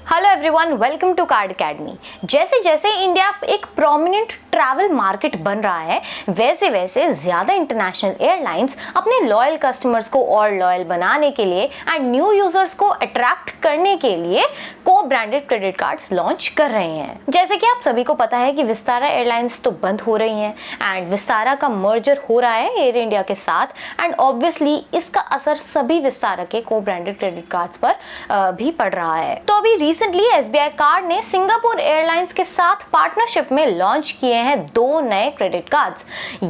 Hello everyone, welcome to card academy. जैसे जैसे India एक प्रोमिनेंट ट्रैवल मार्केट बन रहा है, वैसे वैसे ज्यादा इंटरनेशनल एयरलाइंस अपने लॉयल कस्टमर्स को और लॉयल बनाने के लिए एंड न्यू यूजर्स को अट्रैक्ट करने के लिए को ब्रांडेड क्रेडिट कार्ड्स लॉन्च कर रहे हैं। जैसे कि आप सभी को पता है कि विस्तारा एयरलाइंस तो बंद हो रही हैं एंड विस्तारा का मर्जर हो रहा है एयर इंडिया के साथ एंड ऑब्वियसली इसका असर सभी विस्तारा के को ब्रांडेड क्रेडिट कार्ड्स पर भी पड़ रहा है। तो अभी रिसेंटली एसबीआई कार्ड ने सिंगापुर एयरलाइंस के साथ पार्टनरशिप में लॉन्च किए हैं 2 नए क्रेडिट कार्ड्स।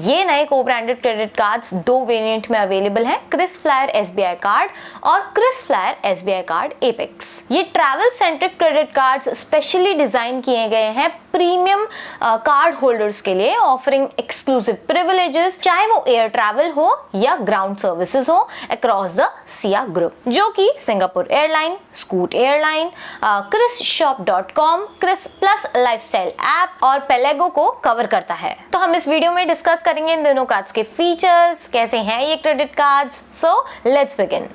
ये नए को ब्रांडेड क्रेडिट कार्ड्स 2 वेरिएंट में अवेलेबल हैं, क्रिस फ्लायर एसबीआई कार्ड और KrisFlyer SBI card Apex. ये travel centric credit cards specially design किए गए हैं प्रीमियम कार्ड होल्डर्स के लिए, ऑफरिंग एक्सक्लूसिव प्रिविलेजेस, चाहे वो एयर ट्रैवल हो या ग्राउंड सर्विसेज हो अक्रॉस द सिया ग्रुप, जो कि Singapore airline, Scoot airline, chrisshop.com, Kris plus lifestyle app और पेलेगो को कवर करता है। तो हम इस वीडियो में डिस्कस करेंगे इन दोनों कार्ड्स के फीचर्स, कैसे हैं ये credit cards. So let's begin.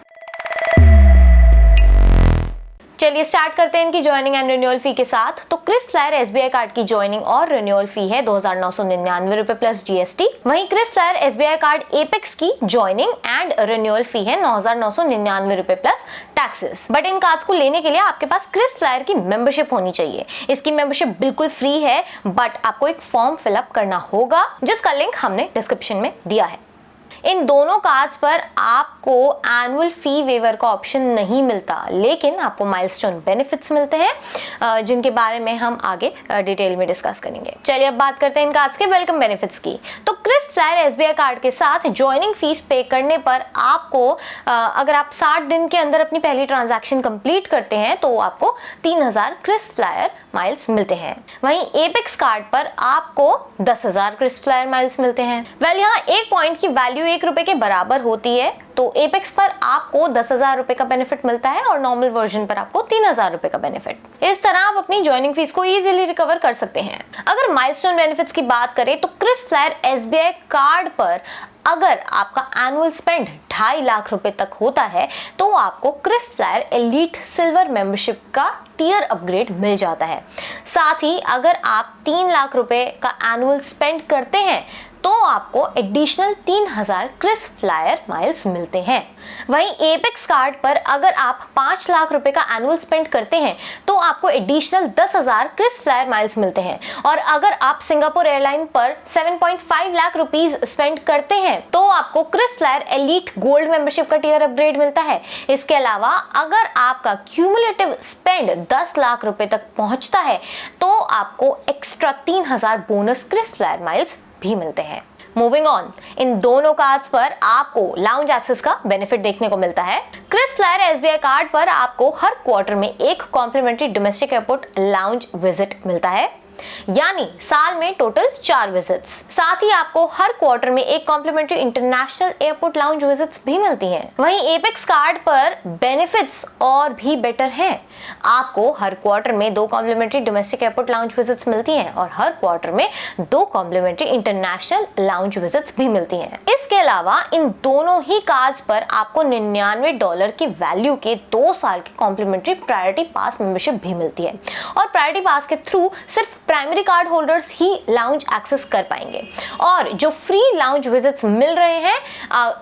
चलिए स्टार्ट करते हैं इनकी ज्वाइनिंग एंड रिन्यूअल फी के साथ। तो क्रिस फ्लायर एसबीआई कार्ड की ज्वाइनिंग और रिन्यूअल फी है 2,999 रुपए प्लस जीएसटी। वहीं KrisFlyer SBI card Apex की ज्वाइनिंग एंड रिन्यूअल फी है 9,999 रुपए प्लस टैक्सेस। बट इन कार्ड्स को लेने के लिए आपके पास क्रिस फ्लायर की मेंबरशिप होनी चाहिए। इसकी मेंबरशिप बिल्कुल फ्री है, बट आपको एक फॉर्म फिलअप करना होगा जिसका लिंक हमने डिस्क्रिप्शन में दिया है। इन दोनों कार्ड्स पर आपको एनुअल फी वेवर का ऑप्शन नहीं मिलता, लेकिन आपको माइलस्टोन बेनिफिट्स मिलते हैं जिनके बारे में हम आगे डिटेल में डिस्कस करेंगे। चलिए अब बात करते हैं इन कार्ड्स के वेलकम बेनिफिट्स की। तो क्रिस फ्लायर एसबीआई कार्ड के साथ ज्वाइनिंग फीस पे करने पर आपको अगर आप 60 दिन के अंदर अपनी पहली ट्रांजैक्शन कंप्लीट करते हैं तो आपको 3000 क्रिस फ्लायर माइल्स मिलते हैं। वहीं एपेक्स कार्ड पर आपको 10,000 क्रिस फ्लायर माइल्स मिलते हैं। यहाँ एक पॉइंट की वैल्यू 1 रुपए के बराबर होती है, तो एपेक्स पर आपको 10,000 रुपए का बेनिफिट मिलता है और नॉर्मल वर्जन पर आपको 3,000 रुपए का बेनिफिट। इस तरह आप अपनी ज्वाइनिंग फीस को इजीली रिकवर कर सकते हैं। अगर माइलस्टोन बेनिफिट्स की बात करें तो क्रिस फ्लायर एसबीआई कार्ड पर अगर आपका एनुअल स्पेंड 2.5 लाख रुपए तक होता है तो आपको KrisFlyer elite silver membership का टियर अपग्रेड मिल जाता है। साथ ही अगर आप 3 लाख रुपए का एनुअल स्पेंड करते हैं तो आपको एडिशनल 3,000 क्रिस फ्लायर माइल्स मिलते हैं। वहीं एपेक्स कार्ड पर अगर आप 5 लाख रुपए का एनुअल स्पेंड करते हैं तो आपको एडिशनल 10,000 क्रिस फ्लायर माइल्स मिलते हैं। और अगर आप सिंगापुर एयरलाइन पर 7.5 लाख रुपीस स्पेंड करते हैं तो आपको KrisFlyer elite gold membership का टियर अपग्रेड मिलता है। इसके अलावा अगर आपका क्यूमुलेटिव स्पेंड 10 लाख रुपए तक पहुंचता है तो आपको extra 3,000 bonus KrisFlyer miles भी मिलते हैं। मूविंग ऑन, इन दोनों कार्ड्स पर आपको लाउंज एक्सेस का बेनिफिट देखने को मिलता है। क्रिस फ्लायर एसबीआई कार्ड पर आपको हर क्वार्टर में एक complimentary domestic airport lounge visit मिलता है, यानी साल में टोटल 4 विजिट्स। साथ ही आपको हर क्वार्टर में एक complimentary international airport lounge visits भी मिलती हैं। वहीं एपेक्स कार्ड पर बेनिफिट्स और भी बेटर हैं। आपको हर क्वार्टर में 2 complimentary domestic airport lounge visits मिलती हैं और हर क्वार्टर में 2 कॉम्प्लीमेंट्री इंटरनेशनल लाउंज विजिट्स भी मिलती हैं। इसके अलावा इन दोनों ही कार्ड्स पर आपको $99 की वैल्यू के 2 साल की कॉम्प्लीमेंट्री प्रायोरिटी पास मेंबरशिप भी मिलती है और प्रायोरिटी पास के थ्रू सिर्फ प्राइमरी कार्ड होल्डर्स ही लाउंज एक्सेस कर पाएंगे। और जो फ्री लाउंज विजिट्स मिल रहे हैं,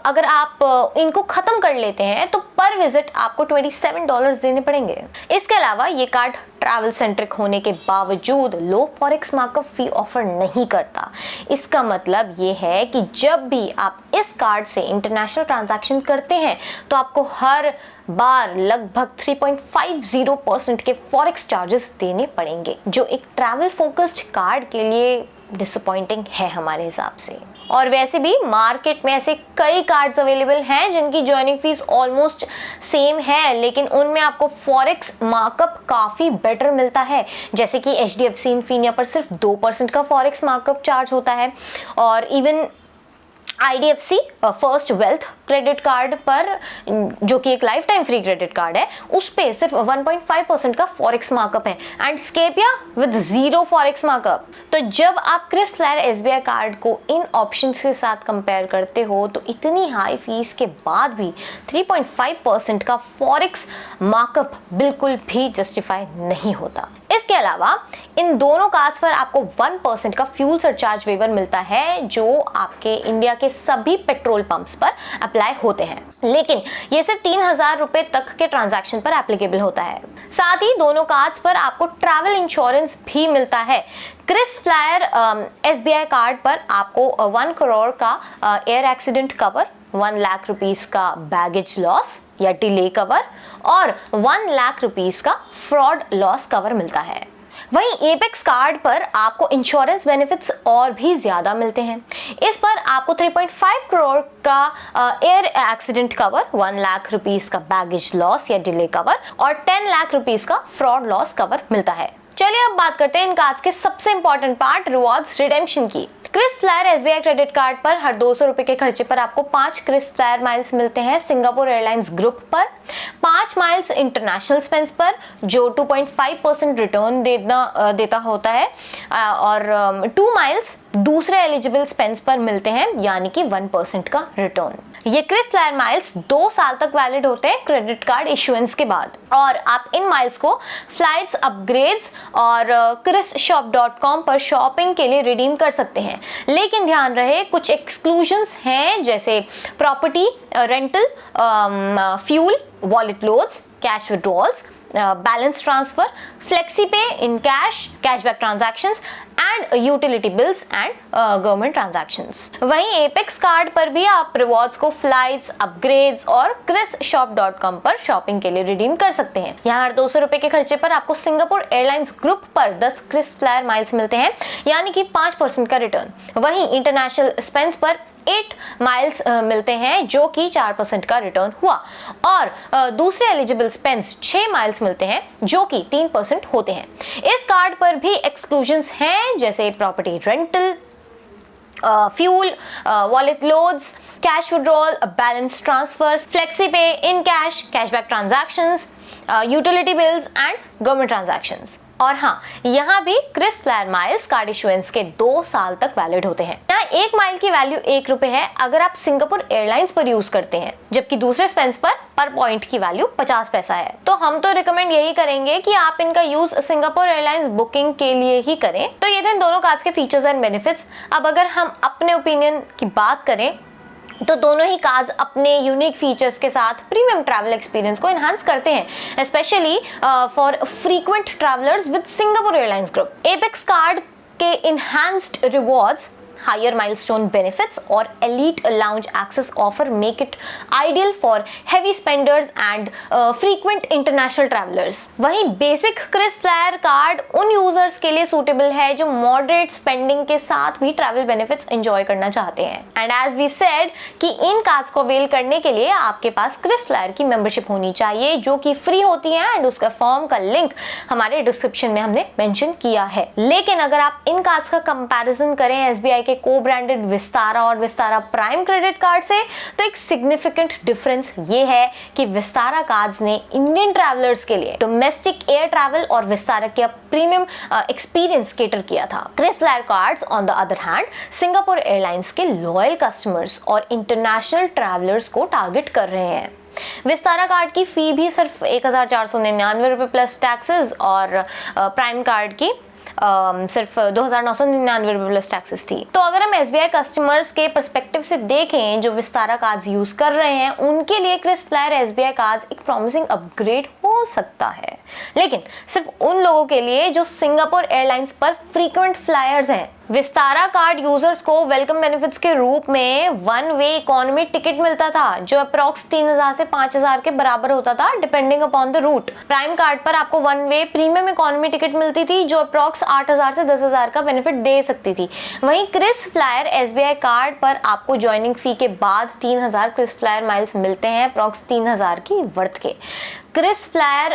अगर आप इनको खत्म कर लेते हैं तो पर विजिट आपको $27 देने पड़ेंगे। इसके अलावा ये कार्ड ट्रैवल सेंट्रिक होने के बावजूद लो फॉरेक्स मार्कअप फी ऑफर नहीं करता। इसका मतलब ये है कि जब भी आप इस कार्ड से इंटरनेशनल ट्रांजैक्शन करते हैं तो आपको हर बार लगभग 3.50% के फॉरेक्स चार्जेस देने पड़ेंगे, जो एक ट्रैवल फोकस्ड कार्ड के लिए डिसअपॉइंटिंग है हमारे हिसाब से। और वैसे भी मार्केट में ऐसे कई कार्ड्स अवेलेबल हैं जिनकी ज्वाइनिंग फीस ऑलमोस्ट सेम है, लेकिन उनमें आपको फॉरेक्स मार्कअप काफ़ी बेटर मिलता है। जैसे कि HDFC इनफिनिया पर सिर्फ 2% का फॉरेक्स मार्कअप चार्ज होता है और even IDFC first wealth credit card पर, जो कि एक life time free credit card है, उस पे सिर्फ 1.5% का फॉरेक्स मार्कअप है एंड स्केपिया विद 0 फॉरेक्स मार्कअप। तो जब आप क्रिस फ्लेयर SBI कार्ड को इन ऑप्शंस के साथ कंपेयर करते हो तो इतनी हाई फीस के बाद भी 3.5% का फॉरेक्स मार्कअप बिल्कुल भी जस्टिफाई नहीं होता। इसके अलावा इन दोनों कार्ड्स पर आपको 1% का फ्यूल सरचार्ज वेवर मिलता है, जो आपके इंडिया के सभी पेट्रोल पंप्स पर अप्लाई होते हैं, लेकिन ये सिर्फ 3,000 रुपए तक के ट्रांजैक्शन पर एप्लीकेबल होता है। साथ ही दोनों कार्ड्स पर आपको ट्रैवल इंश्योरेंस भी मिलता है। क्रिस फ्लेयर SBI कार्ड पर आपको 1 करोड़ का air accident cover, 1 lakh rupees का बैगेज लॉस या डिले कवर और 1 लाख रुपीस का फ्रॉड लॉस कवर मिलता है। वहीं एपेक्स कार्ड पर आपको इंश्योरेंस बेनिफिट्स और भी ज्यादा मिलते हैं। इस पर आपको 3.5 करोड़ का air accident cover, 1 lakh rupees का बैगेज लॉस या डिले कवर और 10 लाख रुपीस का फ्रॉड लॉस कवर मिलता है। चलिए अब बात करते हैं इन कार्ड्स के सबसे इंपॉर्टेंट पार्ट, रिवॉर्ड्स रिडेम्पशन की। KrisFlyer SBI credit card पर हर 200 रुपए के खर्चे पर आपको 5 क्रिस फ्लेयर माइल्स मिलते हैं सिंगापुर एयरलाइंस ग्रुप पर, 5 माइल्स इंटरनेशनल स्पेंस पर जो 2.5% रिटर्न देता होता है और 2 माइल्स दूसरे एलिजिबल स्पेंस पर मिलते हैं, यानी कि 1% का रिटर्न। ये क्रिस फ्लेयर माइल्स 2 साल तक वैलिड होते हैं क्रेडिट कार्ड इशुएंस के बाद, और आप इन माइल्स को फ्लाइट्स, अपग्रेड्स और chrisshop.com पर शॉपिंग के लिए रिडीम कर सकते हैं। लेकिन ध्यान रहे कुछ एक्सक्लूजन्स हैं, जैसे property rental, fuel, wallet loads, cash withdrawals, balance transfer, flexi pay in cash, cashback transactions and utility bills and government transactions. वहीं एपेक्स कार्ड पर भी आप रिवॉर्ड्स को फ्लाइट्स, अपग्रेड्स और chrisshop.com पर शॉपिंग के लिए रिडीम कर सकते हैं। यहाँ हर 200 रुपए के खर्चे पर आपको सिंगापुर एयरलाइंस ग्रुप पर 10 क्रिस फ्लेयर माइल्स मिलते हैं, यानी कि 5% का रिटर्न। वहीं इंटरनेशनल स्पेंस पर 8 माइल्स मिलते हैं, जो कि 4% का रिटर्न हुआ, और दूसरे एलिजिबल स्पेंस 6 माइल्स मिलते हैं, जो कि 3% होते हैं। इस कार्ड पर भी एक्सक्लूजन्स हैं, जैसे property rental, fuel, wallet loads, cash withdrawal, balance transfer, flexi pay in cash, cashback transactions, utility bills and government transactions. और हाँ, यहाँ भी KrisFlyer miles card issuance के 2 साल तक वैलिड होते हैं। यहाँ 1 माइल की वैल्यू 1 रुपए है अगर आप सिंगापुर एयरलाइंस पर यूज करते हैं, जबकि दूसरे स्पेंस पर पॉइंट की वैल्यू 50 पैसा है। तो हम तो रिकमेंड यही करेंगे कि आप इनका यूज सिंगापुर एयरलाइंस बुकिंग के लिए ही करें। तो ये थे इन दोनों कार्ड्स के फीचर्स एंड बेनिफिट्स। अब अगर हम अपने ओपिनियन की बात करें तो दोनों ही कार्ड्स अपने यूनिक फीचर्स के साथ प्रीमियम ट्रैवल एक्सपीरियंस को एनहांस करते हैं, specially for frequent travellers with Singapore Airlines group. Apex card के enhanced rewards, higher milestone benefits और elite lounge access offer make it ideal for heavy spenders and frequent international travelers। वहीं basic Chris flare card उन users के लिए suitable है जो moderate spending के साथ भी ट्रैवल बेनिफिट्स एंजॉय करना चाहते हैं। एंड एज वी सेड कि इन कार्ड्स को अवेल करने के लिए आपके पास क्रिस फ्लेयर की मेंबरशिप होनी चाहिए, जो कि फ्री होती है, एंड उसका फॉर्म का लिंक हमारे डिस्क्रिप्शन में हमने मेंशन किया है। लेकिन अगर आप इन कार्ड्स का कंपैरिजन करें SBI के को ब्रांडेड विस्तारा और विस्तारा प्राइम क्रेडिट कार्ड से, तो एक सिग्निफिकेंट डिफरेंस ये है कि विस्तारा कार्ड्स ने इंडियन ट्रैवलर्स के लिए डोमेस्टिक एयर ट्रैवल और विस्तारा के प्रीमियम एक्सपीरियंस केटर किया था। KrisFlyer cards on the other hand Singapore Airlines के लॉयल कस्टमर्स और इंटरनेशनल ट्रैवलर्स को टारगेट कर रहे हैं। विस्तारा कार्ड की फी भी सिर्फ 1499 रुपए प्लस टैक्सेस और प्राइम कार्ड की सिर्फ 2999 रुपए प्लस टैक्सेस थी। तो अगर हम SBI कस्टमर्स के पर्सपेक्टिव से देखें जो विस्तारा कार्ड्स यूज कर रहे हैं, उनके लिए क्रिस फ्लेयर SBI कार्ड्स एक प्रॉमिसिंग अपग्रेड हो सकता है, लेकिन सिर्फ उन लोगों के लिए जो सिंगापुर एयरलाइंस पर फ्रीक्वेंट फ्लायर्स हैं। विस्तारा कार्ड यूजर्स को वेलकम बेनिफिट्स के रूप में 1 वे इकोनॉमी टिकट मिलता था, जो अप्रॉक्स 3000 से 5000 के बराबर होता था depending upon the route. Prime card पर आपको 1 वे प्रीमियम इकोनॉमी टिकट मिलती थी, जो अप्रॉक्स 8000 से 10000 का बेनिफिट दे सकती थी। वहीं क्रिस फ्लेयर SBI कार्ड पर आपको ज्वाइनिंग फी के बाद 3000 क्रिस फ्लेयर माइल्स मिलते हैं, अप्रॉक्स 3000 की वर्थ के। क्रिस फ्लायर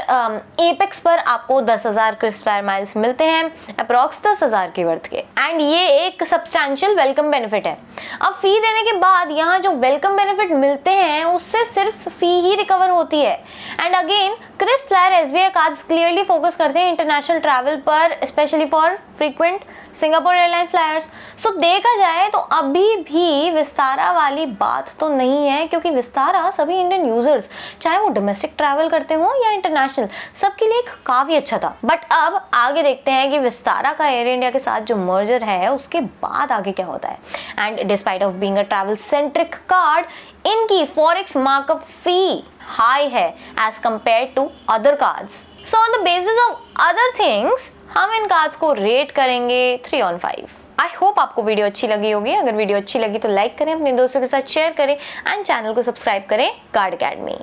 एपेक्स पर आपको 10,000 क्रिस फ्लायर माइल्स मिलते हैं, अप्रॉक्स 10,000 की वर्थ के, एंड ये एक सब्सटैंशियल वेलकम बेनिफिट है। अब फी देने के बाद यहाँ जो वेलकम बेनिफिट मिलते हैं उससे सिर्फ फी ही रिकवर होती है। And again KrisFlyer SBI cards clearly focus करते हैं इंटरनेशनल ट्रैवल पर, specially for frequent Singapore Airline flyers. So देखा जाए तो अभी भी विस्तारा वाली बात तो नहीं है, क्योंकि विस्तारा सभी इंडियन यूजर्स, चाहे वो डोमेस्टिक ट्रैवल करते हो या इंटरनेशनल, सबके लिए काफ़ी अच्छा था। बट अब आगे देखते हैं कि विस्तारा का एयर इंडिया के साथ जो मर्जर है उसके बाद आगे क्या होता है। And despite of being a travel centric card, इनकी फॉरेक्स मार्कअप फी हाई है as compare to other cards. So on the basis of other things हम इन कार्ड्स को रेट करेंगे 3 on 5। आई होप आपको वीडियो अच्छी लगी होगी। अगर वीडियो अच्छी लगी तो लाइक करें, अपने दोस्तों के साथ शेयर करें एंड चैनल को सब्सक्राइब करें कार्ड अकेडमी।